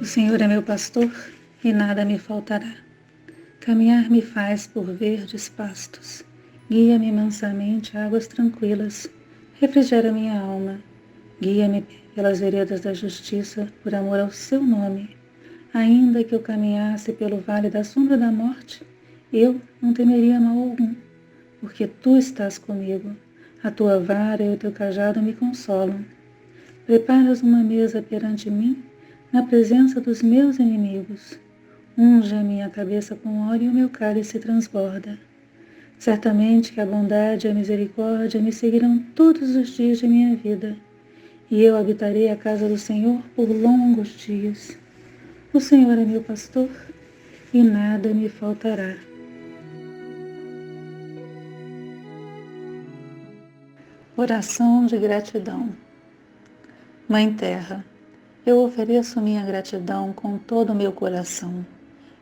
Senhor é meu pastor e nada me faltará. Caminhar me faz por verdes pastos. Guia-me mansamente a águas tranquilas. Refrigera minha alma. Guia-me pelas veredas da justiça, por amor ao seu nome. Ainda que eu caminhasse pelo vale da sombra da morte, eu não temeria mal algum, porque tu estás comigo. A tua vara e o teu cajado me consolam. Preparas uma mesa perante mim, na presença dos meus inimigos. Unge a minha cabeça com óleo e o meu cálice transborda. Certamente que a bondade e a misericórdia me seguirão todos os dias de minha vida, e eu habitarei a casa do Senhor por longos dias. O Senhor é meu pastor, e nada me faltará. Oração de gratidão. Mãe Terra, eu ofereço minha gratidão com todo o meu coração,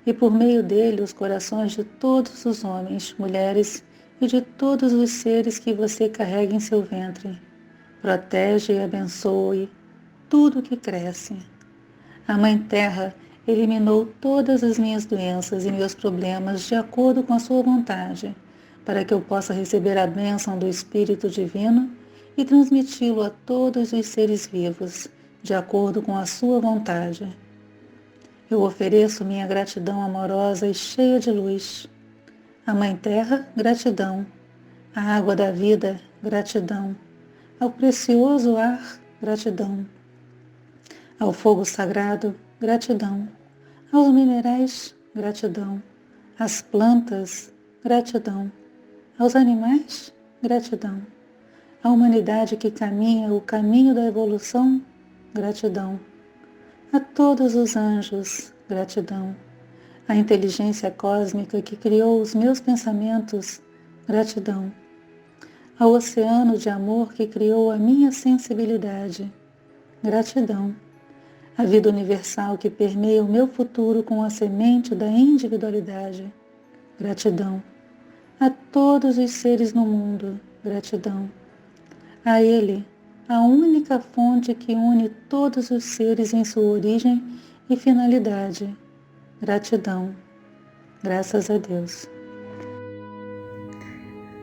e por meio dele os corações de todos os homens, mulheres e de todos os seres que você carrega em seu ventre. Protege e abençoe tudo que cresce. A Mãe Terra eliminou todas as minhas doenças e meus problemas de acordo com a sua vontade, para que eu possa receber a bênção do Espírito Divino e transmiti-lo a todos os seres vivos, de acordo com a sua vontade. Eu ofereço minha gratidão amorosa e cheia de luz. À Mãe Terra, gratidão. À água da vida, gratidão. Ao precioso ar, gratidão. Ao fogo sagrado, gratidão. Aos minerais, gratidão. Às plantas, gratidão. Aos animais, gratidão. À humanidade que caminha o caminho da evolução, gratidão. A todos os anjos, gratidão. À inteligência cósmica que criou os meus pensamentos, gratidão. Ao oceano de amor que criou a minha sensibilidade, gratidão. À vida universal que permeia o meu futuro com a semente da individualidade, gratidão. A todos os seres no mundo, gratidão. A Ele, a única fonte que une todos os seres em sua origem e finalidade. Gratidão. Graças a Deus.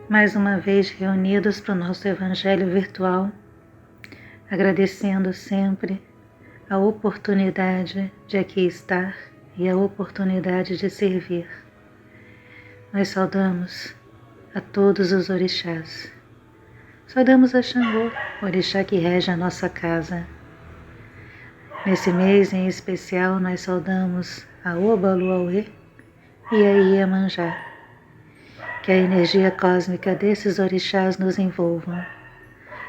Mais uma vez reunidos para o nosso Evangelho virtual, agradecendo sempre a oportunidade de aqui estar e a oportunidade de servir. Nós saudamos a todos os orixás. Saudamos a Xangô, orixá que rege a nossa casa. Nesse mês em especial, nós saudamos a Obaluauê e a Iemanjá. Que a energia cósmica desses orixás nos envolva,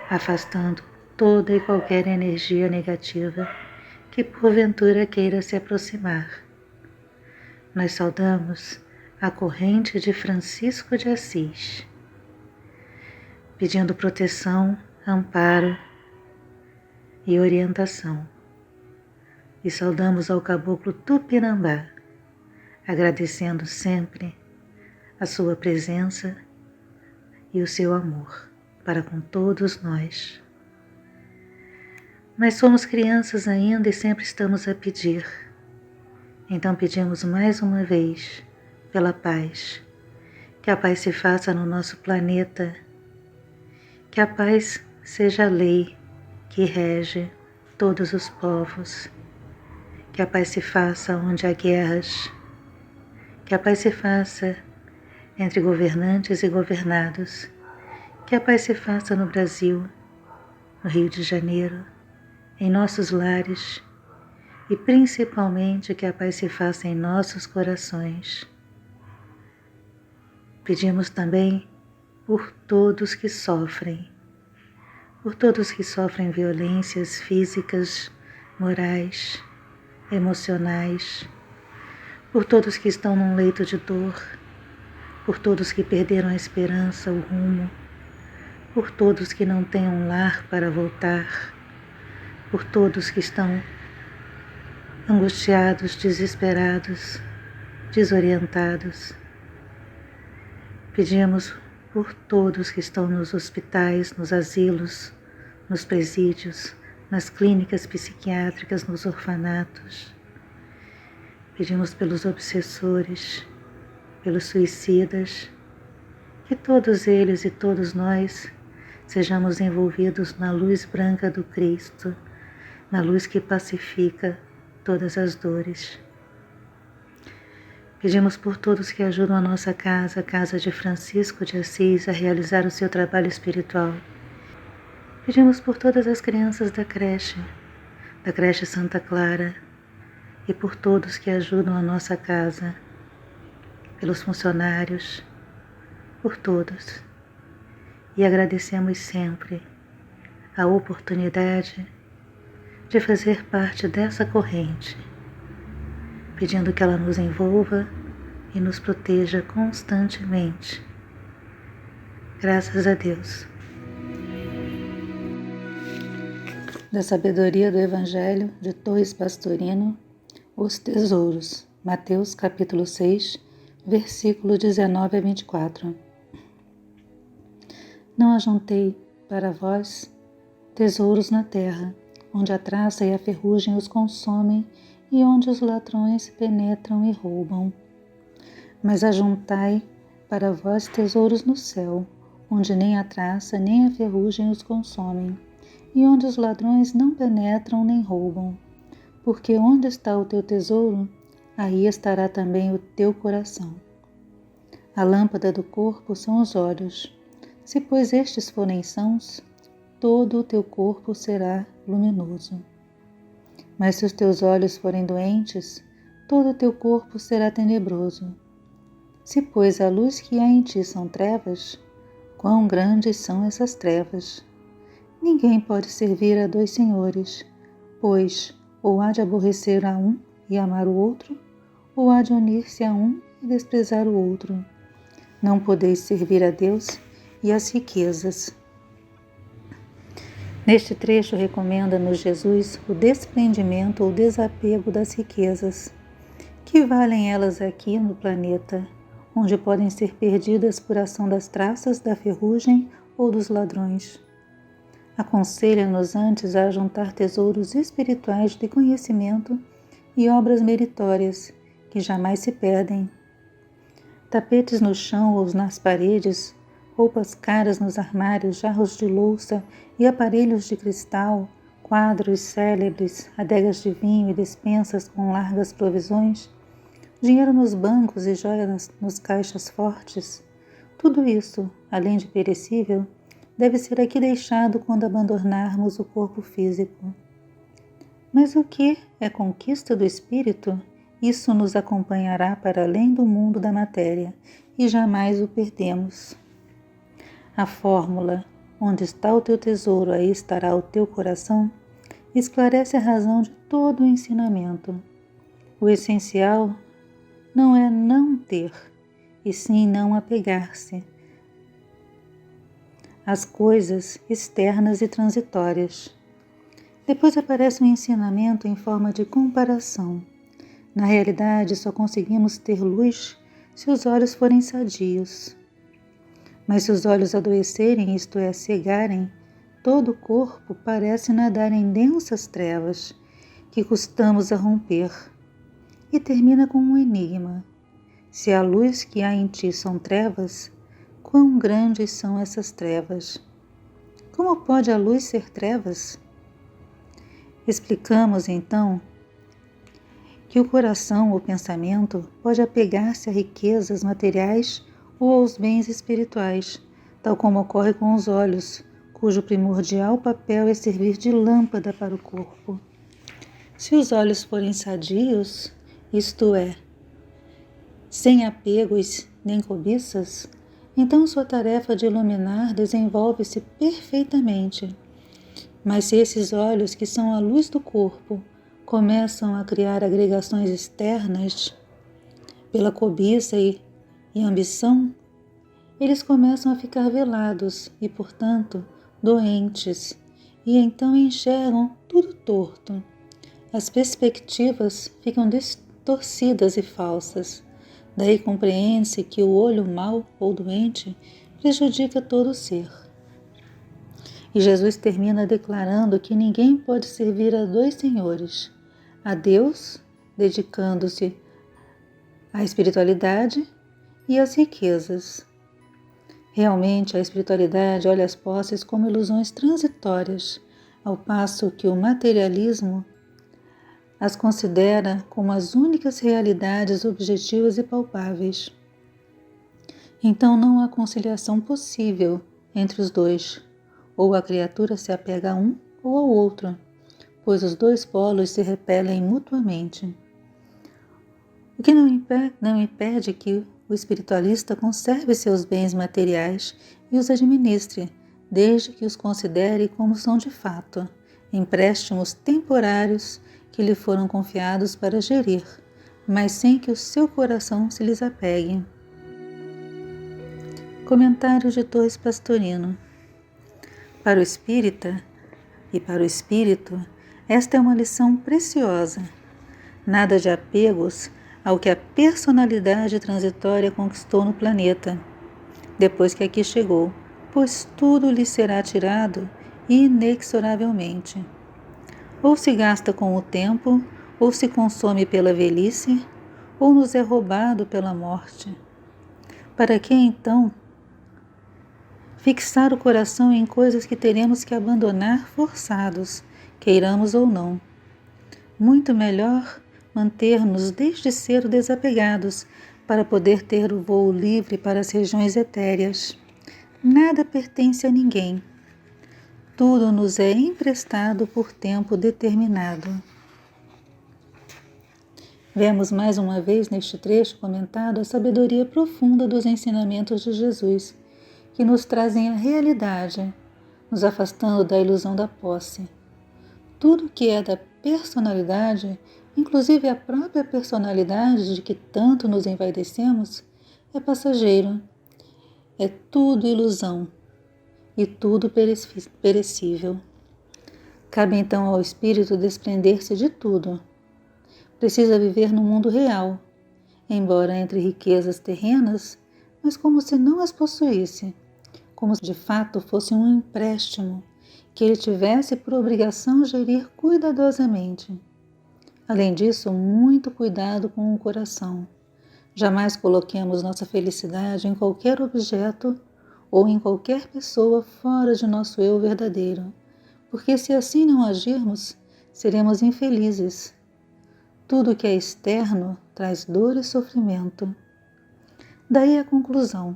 afastando toda e qualquer energia negativa que porventura queira se aproximar. Nós saudamos a corrente de Francisco de Assis, pedindo proteção, amparo e orientação. E saudamos ao caboclo Tupinambá, agradecendo sempre a sua presença e o seu amor para com todos nós. Nós somos crianças ainda e sempre estamos a pedir. Então pedimos mais uma vez pela paz, que a paz se faça no nosso planeta, que a paz seja a lei que rege todos os povos, que a paz se faça onde há guerras, que a paz se faça entre governantes e governados, que a paz se faça no Brasil, no Rio de Janeiro, em nossos lares e principalmente que a paz se faça em nossos corações. Pedimos também por todos que sofrem violências físicas, morais, emocionais, por todos que estão num leito de dor, por todos que perderam a esperança, o rumo, por todos que não têm um lar para voltar, por todos que estão angustiados, desesperados, desorientados. Pedimos por todos que estão nos hospitais, nos asilos, nos presídios, nas clínicas psiquiátricas, nos orfanatos, Pedimos pelos obsessores, pelos suicidas, que todos eles e todos nós sejamos envolvidos na luz branca do Cristo, na luz que pacifica todas as dores. Pedimos por todos que ajudam a nossa casa, a casa de Francisco de Assis, a realizar o seu trabalho espiritual. Pedimos por todas as crianças da creche Santa Clara, e por todos que ajudam a nossa casa, pelos funcionários, por todos. E agradecemos sempre a oportunidade de fazer parte dessa corrente, pedindo que ela nos envolva e nos proteja constantemente. Graças a Deus. Da sabedoria do Evangelho de Torres Pastorino, os tesouros. Mateus capítulo 6, versículo 19 a 24. Não ajuntei para vós tesouros na terra, onde a traça e a ferrugem os consomem e onde os ladrões penetram e roubam. Mas ajuntai para vós tesouros no céu, onde nem a traça nem a ferrugem os consomem, e onde os ladrões não penetram nem roubam. Porque onde está o teu tesouro, aí estará também o teu coração. A lâmpada do corpo são os olhos. Se, pois, estes forem sãos, todo o teu corpo será luminoso. Mas se os teus olhos forem doentes, todo o teu corpo será tenebroso. Se, pois, a luz que há em ti são trevas, quão grandes são essas trevas! Ninguém pode servir a dois senhores, pois ou há de aborrecer a um e amar o outro, ou há de unir-se a um e desprezar o outro. Não podeis servir a Deus e às riquezas. Neste trecho recomenda-nos Jesus o desprendimento ou desapego das riquezas. Que valem elas aqui no planeta, onde podem ser perdidas por ação das traças, da ferrugem ou dos ladrões? Aconselha-nos antes a juntar tesouros espirituais de conhecimento e obras meritórias, que jamais se perdem. Tapetes no chão ou nas paredes, roupas caras nos armários, jarros de louça e aparelhos de cristal, quadros célebres, adegas de vinho e despensas com largas provisões, dinheiro nos bancos e joias nos caixas fortes, tudo isso, além de perecível, deve ser aqui deixado quando abandonarmos o corpo físico. Mas o que é conquista do espírito, isso nos acompanhará para além do mundo da matéria e jamais o perdemos. A fórmula, onde está o teu tesouro, aí estará o teu coração, esclarece a razão de todo o ensinamento. O essencial não é não ter, e sim não apegar-se às coisas externas e transitórias. Depois aparece um ensinamento em forma de comparação. Na realidade, só conseguimos ter luz se os olhos forem sadios. Mas se os olhos adoecerem, isto é, cegarem, todo o corpo parece nadar em densas trevas que custamos a romper. E termina com um enigma. Se a luz que há em ti são trevas, quão grandes são essas trevas? Como pode a luz ser trevas? Explicamos, então, que o coração ou pensamento pode apegar-se a riquezas materiais ou aos bens espirituais, tal como ocorre com os olhos, cujo primordial papel é servir de lâmpada para o corpo. Se os olhos forem sadios, isto é, sem apegos nem cobiças, então sua tarefa de iluminar desenvolve-se perfeitamente. Mas se esses olhos, que são a luz do corpo, começam a criar agregações externas pela cobiça e ambição, eles começam a ficar velados e, portanto, doentes, e então enxergam tudo torto. As perspectivas ficam distorcidas e falsas. Daí compreende-se que o olho mau ou doente prejudica todo o ser. E Jesus termina declarando que ninguém pode servir a dois senhores, a Deus, dedicando-se a espiritualidade e as riquezas. Realmente, a espiritualidade olha as posses como ilusões transitórias, ao passo que o materialismo as considera como as únicas realidades objetivas e palpáveis. Então não há conciliação possível entre os dois, ou a criatura se apega a um ou ao outro, pois os dois polos se repelem mutuamente. O que não impede que o espiritualista conserve seus bens materiais e os administre, desde que os considere como são de fato, empréstimos temporários que lhe foram confiados para gerir, mas sem que o seu coração se lhes apegue. Comentário de Torres Pastorino. Para o espírita e para o espírito, esta é uma lição preciosa. Nada de apegos ao que a personalidade transitória conquistou no planeta, depois que aqui chegou, pois tudo lhe será tirado inexoravelmente. Ou se gasta com o tempo, ou se consome pela velhice, ou nos é roubado pela morte. Para que então fixar o coração em coisas que teremos que abandonar forçados, queiramos ou não? Muito melhor manter-nos desde cedo desapegados, para poder ter o voo livre para as regiões etéreas. Nada pertence a ninguém. Tudo nos é emprestado por tempo determinado. Vemos mais uma vez neste trecho comentado a sabedoria profunda dos ensinamentos de Jesus, que nos trazem a realidade, nos afastando da ilusão da posse. Tudo que é da personalidade, inclusive a própria personalidade de que tanto nos envaidecemos, é passageiro. É tudo ilusão e tudo perecível. Cabe então ao espírito desprender-se de tudo. Precisa viver no mundo real, embora entre riquezas terrenas, mas como se não as possuísse, como se de fato fosse um empréstimo que ele tivesse por obrigação gerir cuidadosamente. Além disso, muito cuidado com o coração. Jamais coloquemos nossa felicidade em qualquer objeto ou em qualquer pessoa fora de nosso eu verdadeiro, porque se assim não agirmos, seremos infelizes. Tudo que é externo traz dor e sofrimento. Daí a conclusão: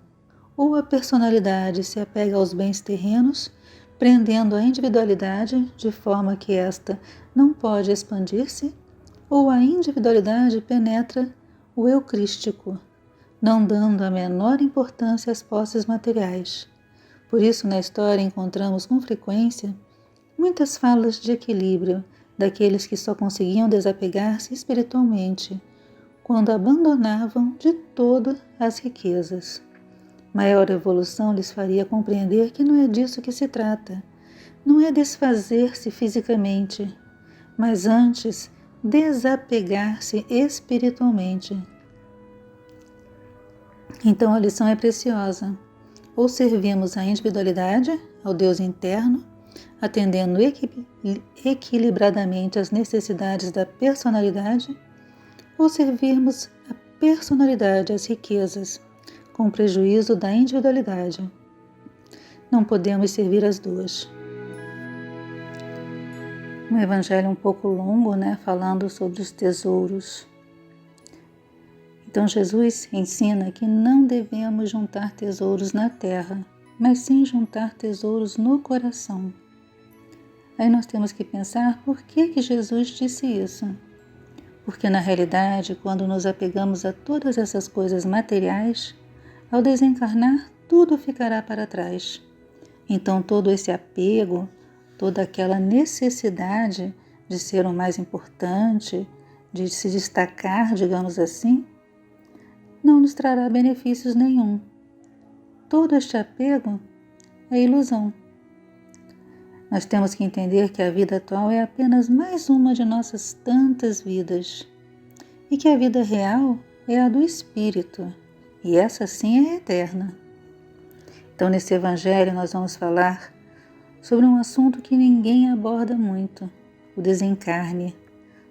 ou a personalidade se apega aos bens terrenos, prendendo a individualidade de forma que esta não pode expandir-se, ou a individualidade penetra o eu crístico, não dando a menor importância às posses materiais. Por isso, na história encontramos com frequência muitas falas de equilíbrio daqueles que só conseguiam desapegar-se espiritualmente, quando abandonavam de todo as riquezas. Maior evolução lhes faria compreender que não é disso que se trata. Não é desfazer-se fisicamente, mas antes desapegar-se espiritualmente. Então a lição é preciosa. Ou servimos a individualidade, ao Deus interno, atendendo equilibradamente às necessidades da personalidade, ou servirmos a personalidade, às riquezas, com prejuízo da individualidade. Não podemos servir as duas. Um evangelho um pouco longo, falando sobre os tesouros. Então Jesus ensina que não devemos juntar tesouros na terra, mas sim juntar tesouros no coração. Aí nós temos que pensar por que Jesus disse isso. Porque na realidade, quando nos apegamos a todas essas coisas materiais, ao desencarnar, tudo ficará para trás. Então todo esse apego, toda aquela necessidade de ser o mais importante, de se destacar, digamos assim, não nos trará benefícios nenhum. Todo este apego é ilusão. Nós temos que entender que a vida atual é apenas mais uma de nossas tantas vidas e que a vida real é a do Espírito, e essa sim é eterna. Então, nesse Evangelho, nós vamos falar sobre um assunto que ninguém aborda muito, o desencarne,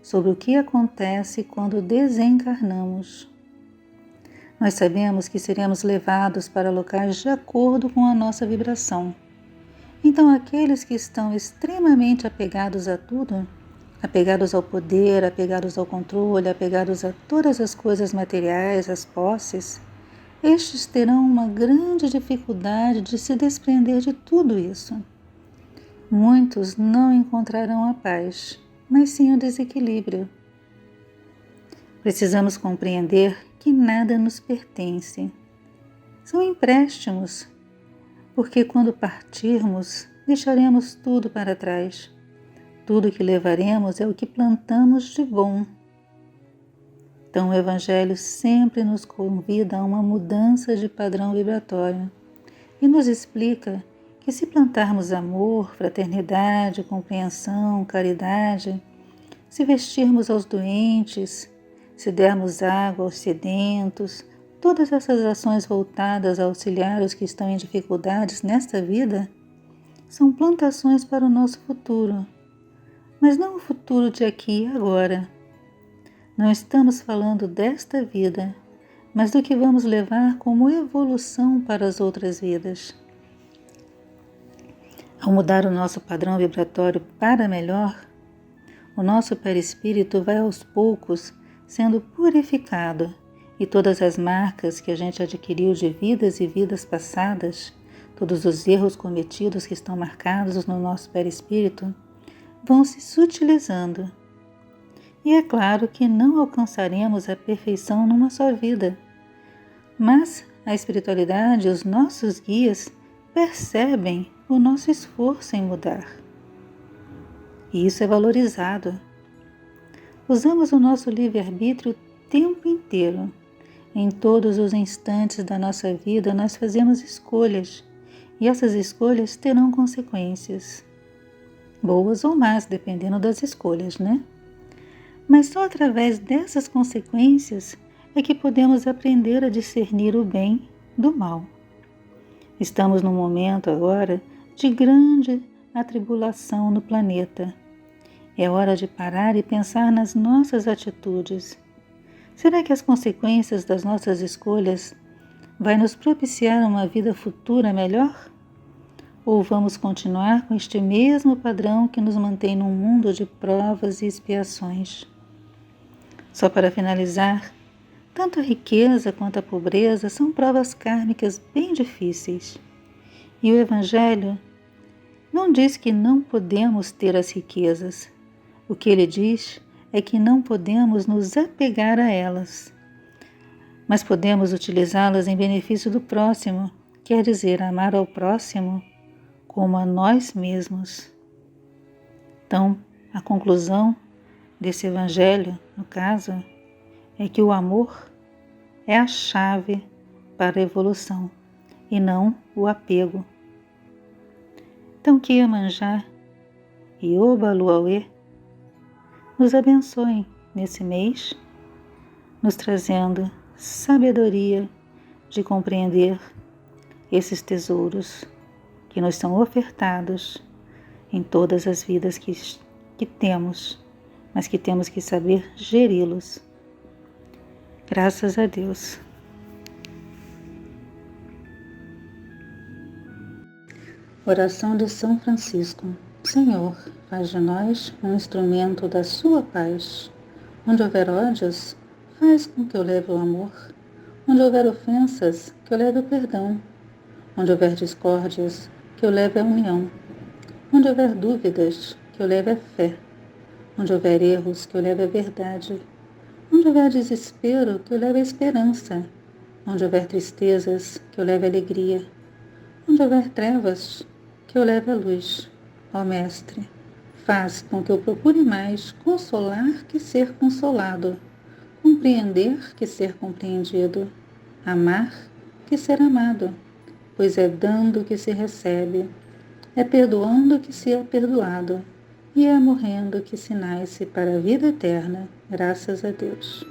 sobre o que acontece quando desencarnamos. Nós sabemos que seremos levados para locais de acordo com a nossa vibração. Então, aqueles que estão extremamente apegados a tudo, apegados ao poder, apegados ao controle, apegados a todas as coisas materiais, as posses, estes terão uma grande dificuldade de se desprender de tudo isso. Muitos não encontrarão a paz, mas sim o desequilíbrio. Precisamos compreender que nada nos pertence. São empréstimos, porque quando partirmos, deixaremos tudo para trás. Tudo que levaremos é o que plantamos de bom. Então o Evangelho sempre nos convida a uma mudança de padrão vibratório e nos explica que se plantarmos amor, fraternidade, compreensão, caridade, se vestirmos aos doentes, se dermos água aos sedentos, todas essas ações voltadas a auxiliar os que estão em dificuldades nesta vida, são plantações para o nosso futuro, mas não o futuro de aqui e agora. Não estamos falando desta vida, mas do que vamos levar como evolução para as outras vidas. Ao mudar o nosso padrão vibratório para melhor, o nosso perispírito vai aos poucos sendo purificado e todas as marcas que a gente adquiriu de vidas e vidas passadas, todos os erros cometidos que estão marcados no nosso perispírito, vão se sutilizando. E é claro que não alcançaremos a perfeição numa só vida, mas a espiritualidade e os nossos guias percebem o nosso esforço em mudar. E isso é valorizado. Usamos o nosso livre-arbítrio o tempo inteiro. Em todos os instantes da nossa vida nós fazemos escolhas, e essas escolhas terão consequências. Boas ou más, dependendo das escolhas, né? Mas só através dessas consequências é que podemos aprender a discernir o bem do mal. Estamos num momento agora de grande atribulação no planeta. É hora de parar e pensar nas nossas atitudes. Será que as consequências das nossas escolhas vai nos propiciar uma vida futura melhor? Ou vamos continuar com este mesmo padrão que nos mantém num mundo de provas e expiações? Só para finalizar, tanto a riqueza quanto a pobreza são provas kármicas bem difíceis. E o Evangelho não diz que não podemos ter as riquezas. O que ele diz é que não podemos nos apegar a elas, mas podemos utilizá-las em benefício do próximo, quer dizer, amar ao próximo como a nós mesmos. Então, a conclusão desse Evangelho, no caso, é que o amor é a chave para a evolução e não o apego. Então, que Iemanjá e Obaluauê nos abençoem nesse mês, nos trazendo sabedoria de compreender esses tesouros que nos são ofertados em todas as vidas que temos, mas que temos que saber geri-los. Graças a Deus. Oração de São Francisco. Senhor, faz de nós um instrumento da sua paz. Onde houver ódios, faz com que eu leve o amor. Onde houver ofensas, que eu leve o perdão. Onde houver discórdias, que eu leve a união. Onde houver dúvidas, que eu leve a fé. Onde houver erros, que eu leve a verdade. Onde houver desespero, que eu leve a esperança. Onde houver tristezas, que eu leve a alegria. Onde houver trevas, que eu leve a luz. Ó Mestre, faz com que eu procure mais consolar que ser consolado, compreender que ser compreendido, amar que ser amado, pois é dando que se recebe, é perdoando que se é perdoado, e é morrendo que se nasce para a vida eterna, graças a Deus.